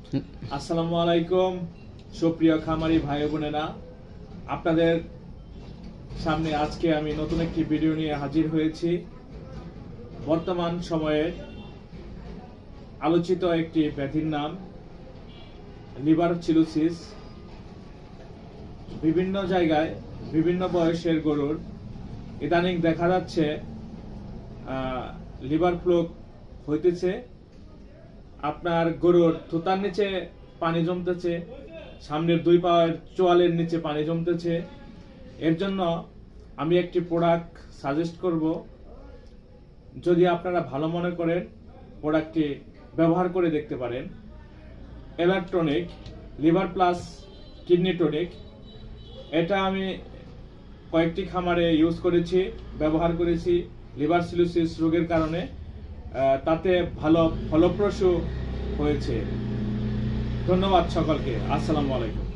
আসসালামু আলাইকুম সুপ্রিয় খামারি ভাই বোনেরা, আপনাদের সামনে আজকে আমি নতুন একটি ভিডিও নিয়ে হাজির হয়েছি। বর্তমান সময়ে আলোচিত একটি ব্যাধির নাম লিভার সিরোসিস। বিভিন্ন জায়গায় বিভিন্ন বয়সের গরুর ইদানিং দেখা যাচ্ছে লিভার ফ্লু হইতেছে। আপনার গরুর থুতার নিচে পানি জমতেছে, সামনের দুই পায়ের চোয়ালের নিচে পানি জমতেছে। এর জন্য আমি একটি প্রোডাক্ট সাজেস্ট করব। যদি আপনারা ভালো মনে করেন, প্রোডাক্টটি ব্যবহার করে দেখতে পারেন। এলারটনিক লিভার প্লাস কিডনি টনিক, এটা আমি কয়েকটি খামারে ইউজ করেছি, ব্যবহার করেছি লিভার সিরোসিস রোগের কারণে। তাতে ভালো ফলপ্রসূ হয়েছে। ধন্যবাদ সকলকে। আসসালামু আলাইকুম।